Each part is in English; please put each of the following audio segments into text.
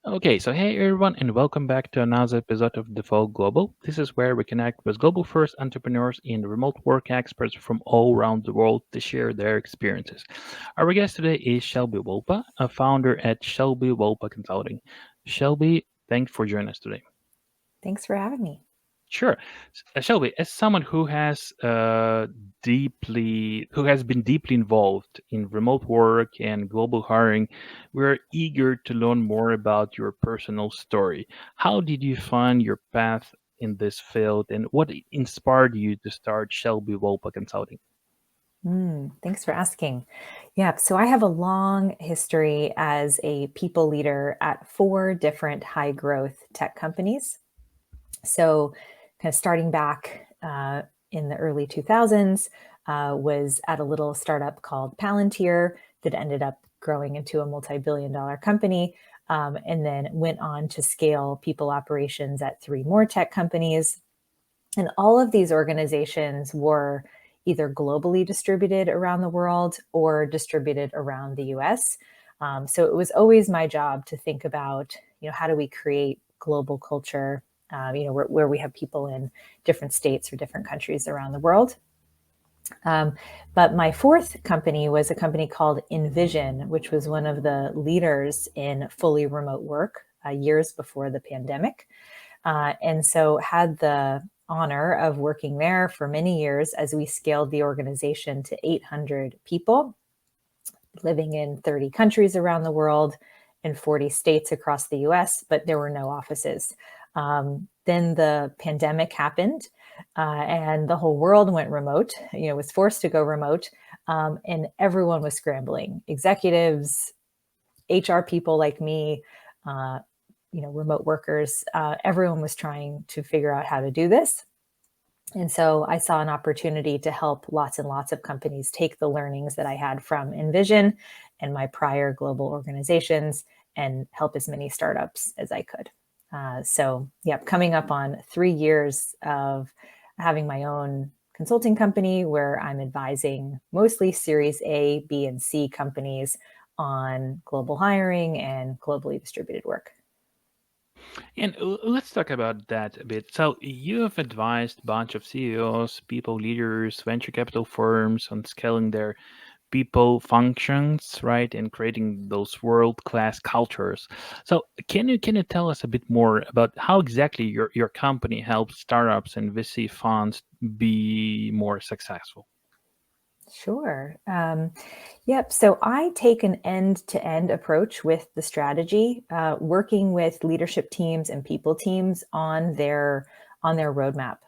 Okay, so hey everyone, and welcome back to another episode of Default Global. This is where we connect with global first entrepreneurs and remote work experts from all around the world to share their experiences. Our guest today is Shelby Wolpa, a founder at Shelby Wolpa Consulting. Shelby, thanks for joining us today. Thanks for having me. Sure. Shelby, as someone who has been deeply involved in remote work and global hiring, we're eager to learn more about your personal story. How did you find your path in this field, and what inspired you to start Shelby Wolpa Consulting? Thanks for asking. Yeah, so I have a long history as a people leader at four different high growth tech companies. So, kind of starting back in the early 2000s, was at a little startup called Palantir that ended up growing into a multi-billion-dollar company, and then went on to scale people operations at three more tech companies. And all of these organizations were either globally distributed around the world or distributed around the US. So it was always my job to think about, how do we create global culture, where we have people in different states or different countries around the world. Um, but my fourth company was a company called Envision, which was one of the leaders in fully remote work years before the pandemic. And so had the honor of working there for many years as we scaled the organization to 800 people living in 30 countries around the world and 40 states across the US, but there were no offices. Then the pandemic happened, and the whole world went remote, was forced to go remote, and everyone was scrambling. Executives, HR people like me, uh, remote workers, everyone was trying to figure out how to do this. And so I saw an opportunity to help lots and lots of companies take the learnings that I had from Envision and my prior global organizations and help as many startups as I could. Yeah, coming up on 3 years of having my own consulting company where I'm advising mostly Series A, B, and C companies on global hiring and globally distributed work. And let's talk about that a bit. So you have advised a bunch of CEOs, people leaders, venture capital firms on scaling their people functions, right, and creating those world-class cultures. So can you tell us a bit more about how exactly your company helps startups and VC funds be more successful? Sure. Yep. So I take an end-to-end approach with the strategy, working with leadership teams and people teams on their roadmap.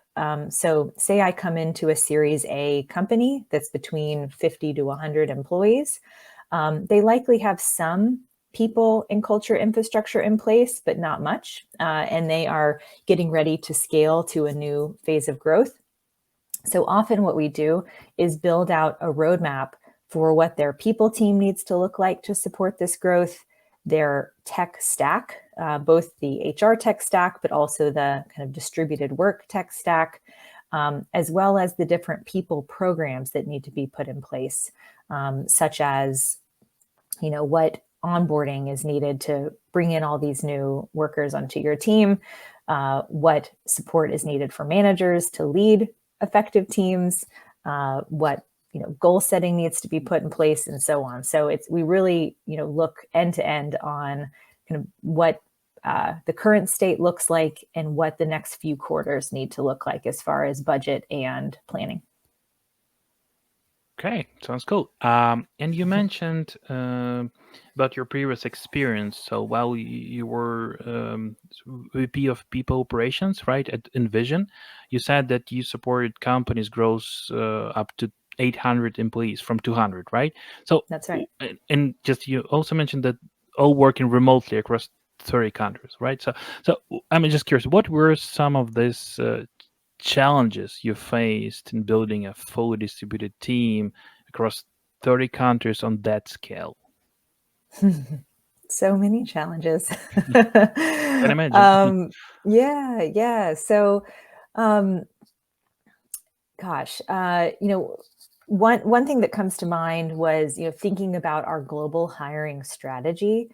So, say I come into a Series A company that's between 50 to 100 employees. They likely have some people and culture infrastructure in place, but not much, and they are getting ready to scale to a new phase of growth. So often what we do is build out a roadmap for what their people team needs to look like to support this growth, their tech stack, both the HR tech stack, but also the kind of distributed work tech stack, as well as the different people programs that need to be put in place, such as, what onboarding is needed to bring in all these new workers onto your team, what support is needed for managers to lead effective teams, what goal setting needs to be put in place, and so on. So we really look end to end on kind of what the current state looks like and what the next few quarters need to look like as far as budget and planning. Okay, sounds cool. And you mentioned about your previous experience. So while you were VP of People Operations, right, at Envision, you said that you supported companies growth up to 800 employees from 200, right? So, That's right. and just you also mentioned that all working remotely across 30 countries, right? So I'm just curious, what were some of these challenges you faced in building a fully distributed team across 30 countries on that scale? So many challenges. Can imagine. um, yeah, yeah. So, um, gosh, one thing that comes to mind was thinking about our global hiring strategy.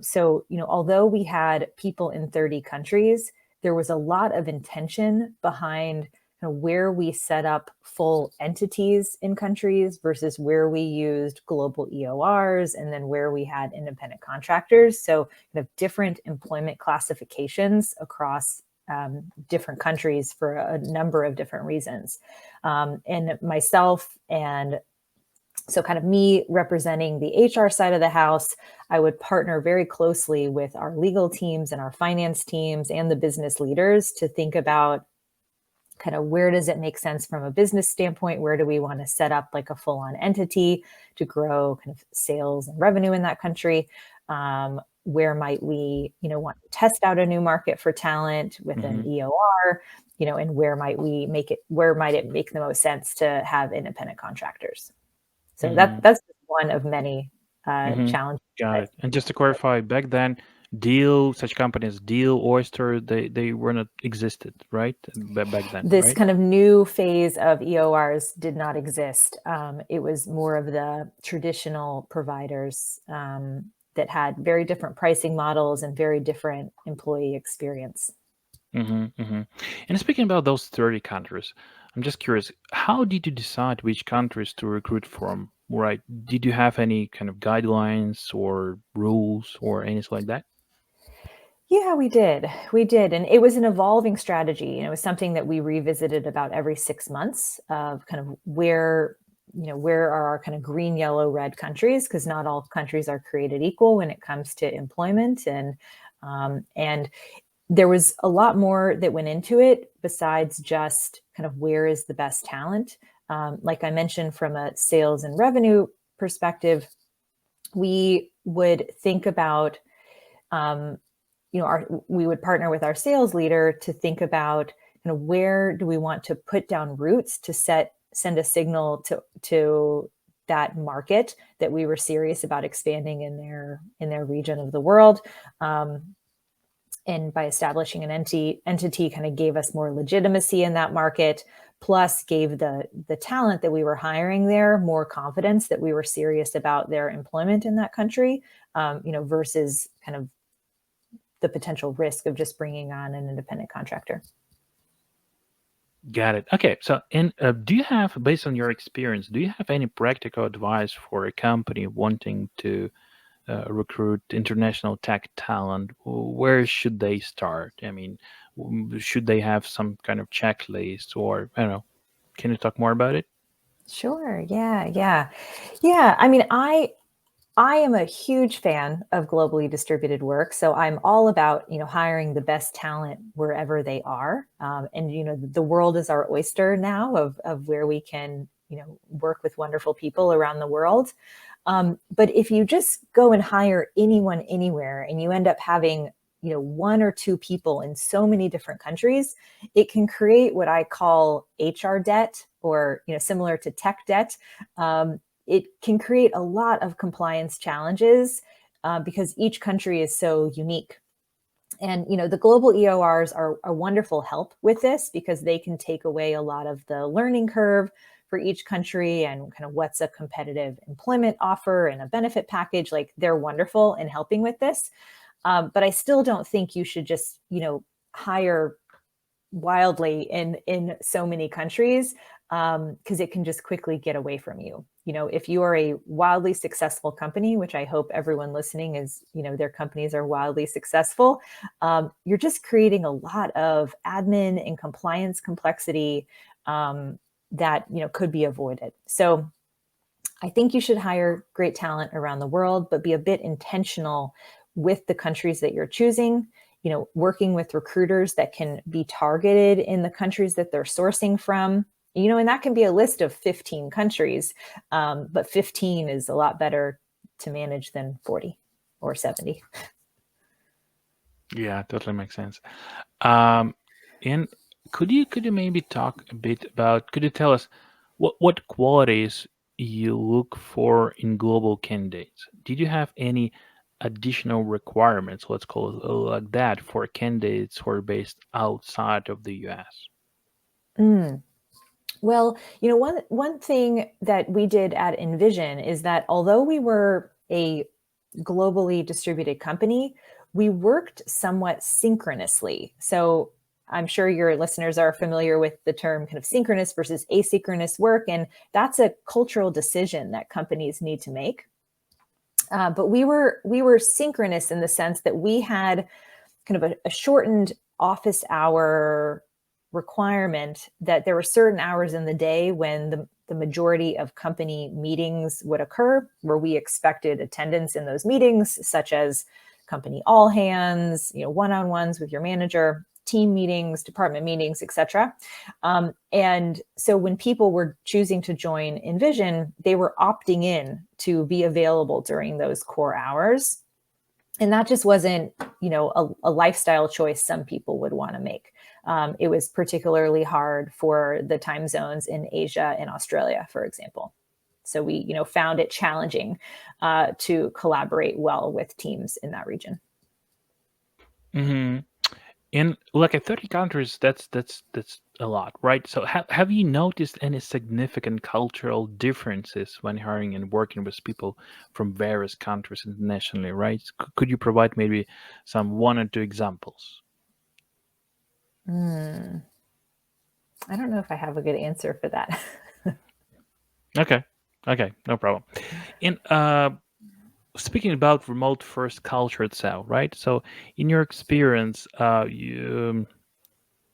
So, although we had people in 30 countries, there was a lot of intention behind where we set up full entities in countries versus where we used global EORs and then where we had independent contractors. So different employment classifications across different countries for a number of different reasons. And myself and so kind of me representing the HR side of the house, I would partner very closely with our legal teams and our finance teams and the business leaders to think about kind of where does it make sense from a business standpoint? Where do we want to set up like a full-on entity to grow kind of sales and revenue in that country? Where might we, want to test out a new market for talent with an EOR, and where might it make the most sense to have independent contractors? So that's one of many challenges. Got it. And just to clarify, back then, such companies, Deal, Oyster, they were not existed, right? Back then, This right? kind of new phase of EORs did not exist. It was more of the traditional providers that had very different pricing models and very different employee experience. And speaking about those 30 countries, I'm just curious, how did you decide which countries to recruit from? Right? Did you have any kind of guidelines or rules or anything like that? Yeah, we did. We did. And it was an evolving strategy. And it was something that we revisited about every 6 months of kind of where are our kind of green, yellow, red countries, because not all countries are created equal when it comes to employment. And there was a lot more that went into it besides just kind of where is the best talent. Like I mentioned, from a sales and revenue perspective, we would think about we would partner with our sales leader to think about where do we want to put down roots to send a signal to that market that we were serious about expanding in their region of the world. And by establishing an entity kind of gave us more legitimacy in that market, plus gave the talent that we were hiring there more confidence that we were serious about their employment in that country, versus kind of the potential risk of just bringing on an independent contractor. Got it. Okay. So, do you have, based on your experience, do you have any practical advice for a company wanting to recruit international tech talent? Where should they start? I mean, should they have some kind of checklist, or I don't know? Can you talk more about it? Sure. Yeah. I mean, I am a huge fan of globally distributed work. So I'm all about, hiring the best talent wherever they are. And, the world is our oyster now of where we can, work with wonderful people around the world. But if you just go and hire anyone anywhere and you end up having, one or two people in so many different countries, it can create what I call HR debt, or, similar to tech debt. It can create a lot of compliance challenges because each country is so unique. And the global EORs are a wonderful help with this because they can take away a lot of the learning curve for each country and kind of what's a competitive employment offer and a benefit package. Like, they're wonderful in helping with this. But I still don't think you should just, hire wildly in so many countries, because it can just quickly get away from you. If you are a wildly successful company, which I hope everyone listening is, their companies are wildly successful, you're just creating a lot of admin and compliance complexity that could be avoided. So I think you should hire great talent around the world, but be a bit intentional with the countries that you're choosing. Working with recruiters that can be targeted in the countries that they're sourcing from. And that can be a list of 15 countries, but 15 is a lot better to manage than 40 or 70. Yeah, totally makes sense. Um, and could you maybe talk a bit about? Could you tell us what qualities you look for in global candidates? Did you have any additional requirements, let's call it like that, for candidates who are based outside of the US? Mm. Well, one thing that we did at Envision is that although we were a globally distributed company, we worked somewhat synchronously. So I'm sure your listeners are familiar with the term kind of synchronous versus asynchronous work. And that's a cultural decision that companies need to make. But we were synchronous in the sense that we had kind of a shortened office hour requirement, that there were certain hours in the day when the majority of company meetings would occur, where we expected attendance in those meetings, such as company all hands, one-on-ones with your manager, team meetings, department meetings, etc. And so when people were choosing to join Envision, they were opting in to be available during those core hours. And that just wasn't, a lifestyle choice some people would want to make. It was particularly hard for the time zones in Asia and Australia, for example. So we, found it challenging to collaborate well with teams in that region. Mm-hmm. In like at 30 countries, that's a lot, right? So have you noticed any significant cultural differences when hiring and working with people from various countries internationally, right? Could you provide maybe some one or two examples? I don't know if I have a good answer for that. Okay. Okay, no problem. And speaking about remote first culture itself, right? So in your experience, in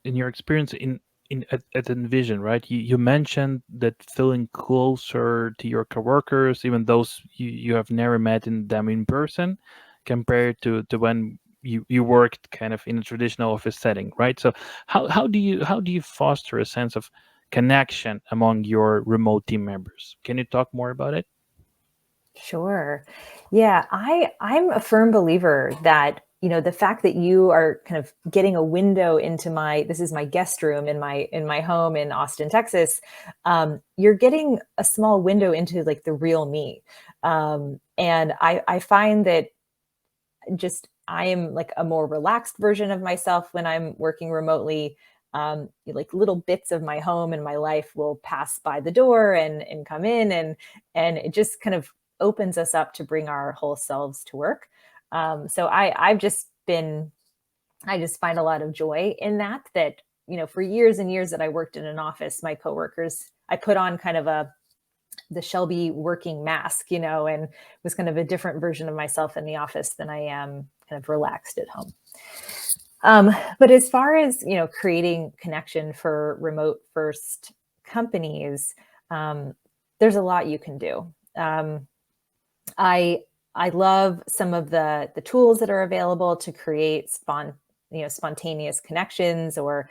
your experience at Envision, right? You mentioned that feeling closer to your coworkers, even those you have never met them in person, compared to when you worked kind of in a traditional office setting, right? So how do you foster a sense of connection among your remote team members? Can you talk more about it? Sure. Yeah, I'm a firm believer that, the fact that you are kind of getting a window into this is my guest room in my home in Austin, Texas. You're getting a small window into like the real me. And I find that just I am like a more relaxed version of myself when I'm working remotely. Like little bits of my home and my life will pass by the door and come in, and it just kind of opens us up to bring our whole selves to work. So I just find a lot of joy in that. That for years and years that I worked in an office, my coworkers, I put on kind of the Shelby working mask, and was kind of a different version of myself in the office than I am kind of relaxed at home. But as far as, creating connection for remote first companies, there's a lot you can do. I I love some of the tools that are available to create spontaneous connections, or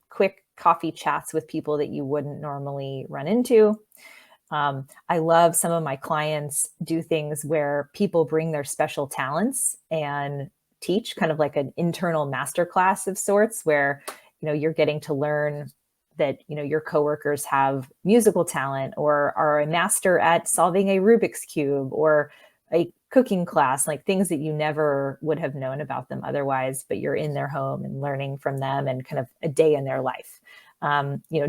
quick coffee chats with people that you wouldn't normally run into. I love some of my clients do things where people bring their special talents and teach kind of like an internal masterclass of sorts, where you're getting to learn that your coworkers have musical talent, or are a master at solving a Rubik's cube, or a cooking class, like things that you never would have known about them otherwise, but you're in their home and learning from them, and kind of a day in their life.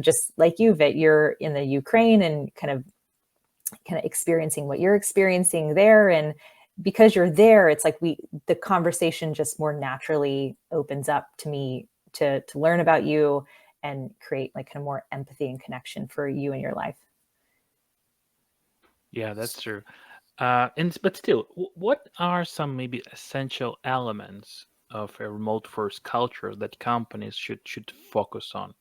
Just like you, Vit, you're in the Ukraine and kind of experiencing what you're experiencing there. And because you're there, it's like the conversation just more naturally opens up to me to learn about you and create like kind of more empathy and connection for you and your life. Yeah, that's true. But still, what are some maybe essential elements of a remote first culture that companies should focus on?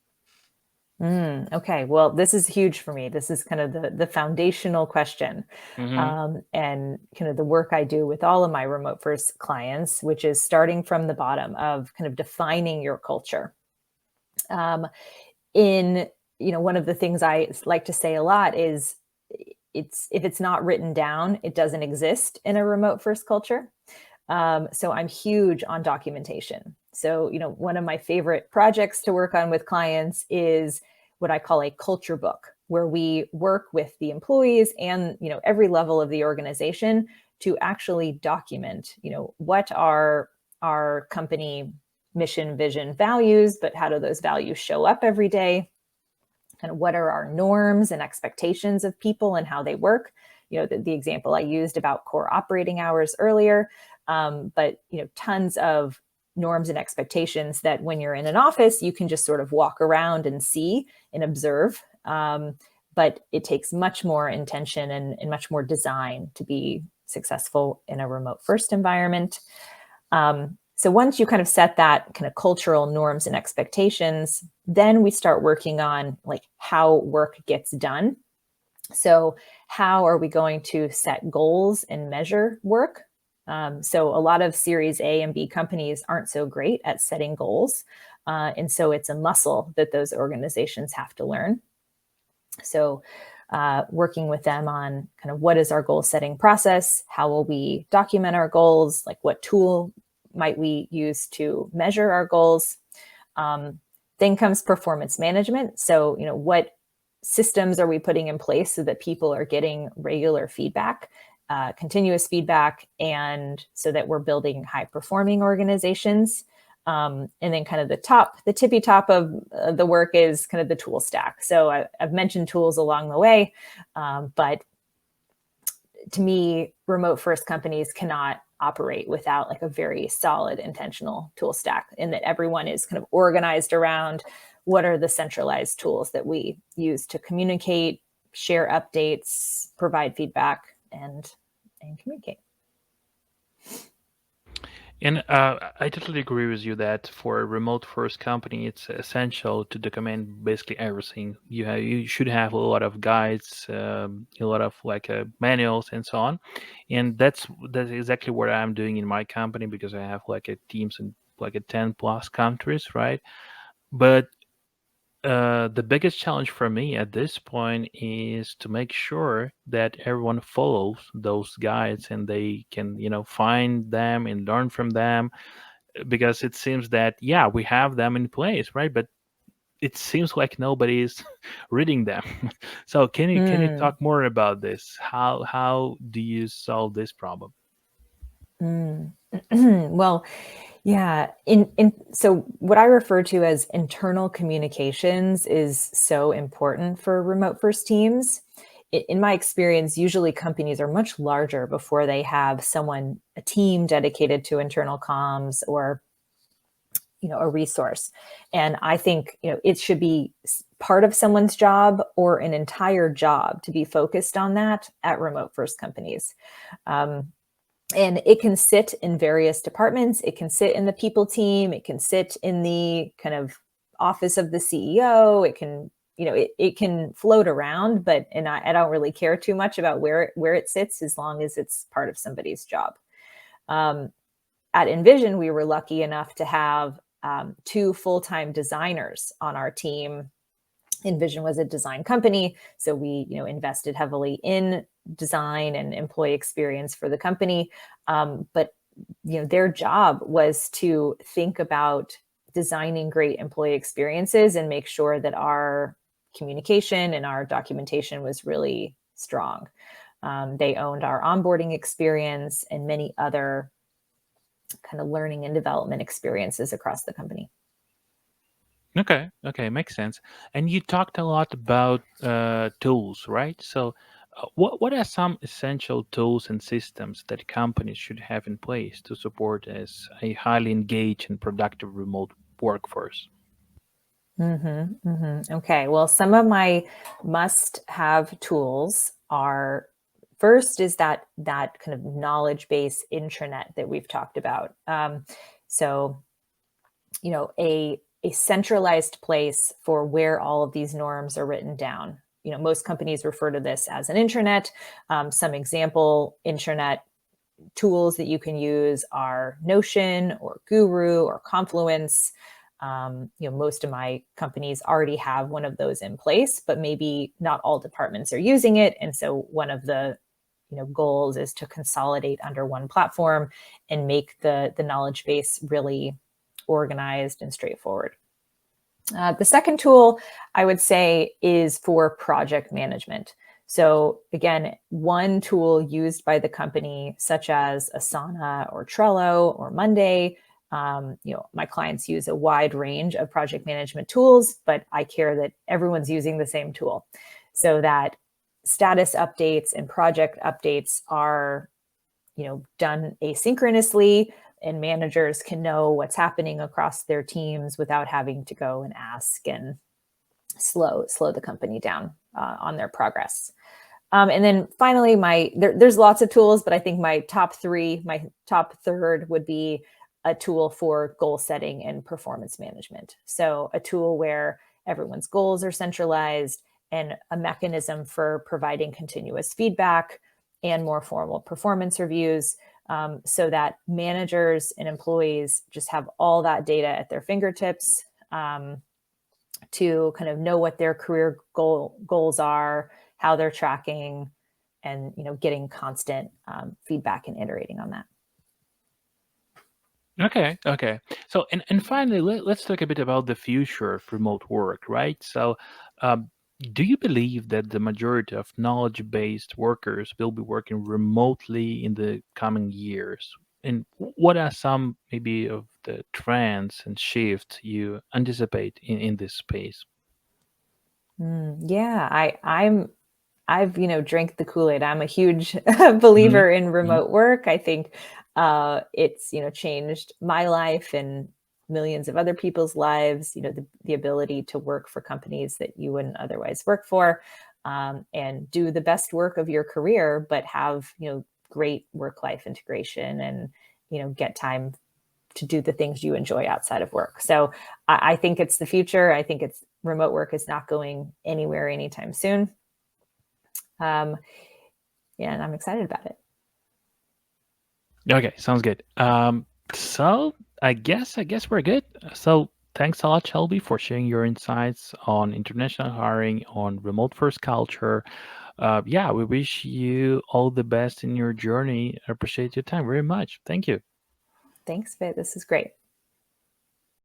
Okay, well, this is huge for me. This is kind of the foundational question, Mm-hmm. and kind of the work I do with all of my remote first clients, which is starting from the bottom of kind of defining your culture. Um, in One of the things I like to say a lot is, if it's not written down, it doesn't exist in a remote first culture. So I'm huge on documentation. So, one of my favorite projects to work on with clients is what I call a culture book, where we work with the employees and, every level of the organization to actually document, what are our company mission, vision, values, but how do those values show up every day? And what are our norms and expectations of people and how they work? the example I used about core operating hours earlier. But tons of norms and expectations that when you're in an office, you can just sort of walk around and see and observe. But it takes much more intention and much more design to be successful in a remote first environment. So once you kind of set that kind of cultural norms and expectations, then we start working on like how work gets done. So how are we going to set goals and measure work? So a lot of Series A and B companies aren't so great at setting goals. And so it's a muscle that those organizations have to learn. So working with them on kind of what is our goal setting process? How will we document our goals? Like what tool might we use to measure our goals? Then comes performance management. So, what systems are we putting in place so that people are getting regular feedback, continuous feedback, and so that we're building high performing organizations. And then kind of the tippy top of the work is kind of the tool stack. So I've mentioned tools along the way, but to me, remote first companies cannot operate without like a very solid intentional tool stack, and that everyone is kind of organized around what are the centralized tools that we use to communicate, share updates, provide feedback, and communicate. And I totally agree with you that for a remote first company, it's essential to document basically everything. You should have a lot of guides, a lot of like manuals and so on. And that's exactly what I'm doing in my company, because I have like a teams in like a 10 plus countries, right? But the biggest challenge for me at this point is to make sure that everyone follows those guides and they can, find them and learn from them, because it seems that, yeah, we have them in place, right? But it seems like nobody's reading them. So can you Mm, talk more about this? How do you solve this problem? mm. Well, yeah. So what I refer to as internal communications is so important for remote first teams. In my experience, usually companies are much larger before they have a team dedicated to internal comms, or a resource. And I think it should be part of someone's job or an entire job to be focused on that at remote first companies. And it can sit in various departments. It can sit in the people team. It can sit in the kind of office of the CEO. It can, it can float around, and I don't really care too much about where it sits, as long as it's part of somebody's job. At Envision, we were lucky enough to have 2 full-time designers on our team. Envision was a design company, so we invested heavily in design and employee experience for the company. But their job was to think about designing great employee experiences and make sure that our communication and our documentation was really strong. They owned our onboarding experience and many other kind of learning and development experiences across the company. Okay, makes sense. And you talked a lot about tools, right? So, what are some essential tools and systems that companies should have in place to support as a highly engaged and productive remote workforce? Okay, well, some of my must-have tools are, first is that kind of knowledge base intranet that we've talked about. So, a centralized place for where all of these norms are written down. Most companies refer to this as an intranet. Some example intranet tools that you can use are Notion or Guru or Confluence. Most of my companies already have one of those in place, but maybe not all departments are using it. And so one of the goals is to consolidate under one platform and make the knowledge base really organized and straightforward. The second tool I would say is for project management. So again, one tool used by the company, such as Asana or Trello or Monday. My clients use a wide range of project management tools, but I care that everyone's using the same tool, so that status updates and project updates are, done asynchronously, and managers can know what's happening across their teams without having to go and ask and slow the company down on their progress. And then finally, there's lots of tools, but I think my top third would be a tool for goal setting and performance management. So a tool where everyone's goals are centralized, and a mechanism for providing continuous feedback and more formal performance reviews, so that managers and employees just have all that data at their fingertips, to kind of know what their career goals are, how they're tracking, and getting constant feedback and iterating on that. Okay. So, and finally, let's talk a bit about the future of remote work, right? So, um, do you believe that the majority of knowledge-based workers will be working remotely in the coming years? And what are some maybe of the trends and shifts you anticipate in this space? Yeah, I've drank the Kool-Aid. I'm a huge Hmm. believer in remote work. I think it's changed my life and millions of other people's lives. The ability to work for companies that you wouldn't otherwise work for, and do the best work of your career, but have great work-life integration, and get time to do the things you enjoy outside of work. So I think it's the future. I think it's remote work is not going anywhere anytime soon. Um, and I'm excited about it. Okay, sounds good. So I guess we're good. So thanks a lot, Shelby, for sharing your insights on international hiring, on remote first culture. Yeah, we wish you all the best in your journey. I appreciate your time very much. Thank you. Thanks, Vit. This is great.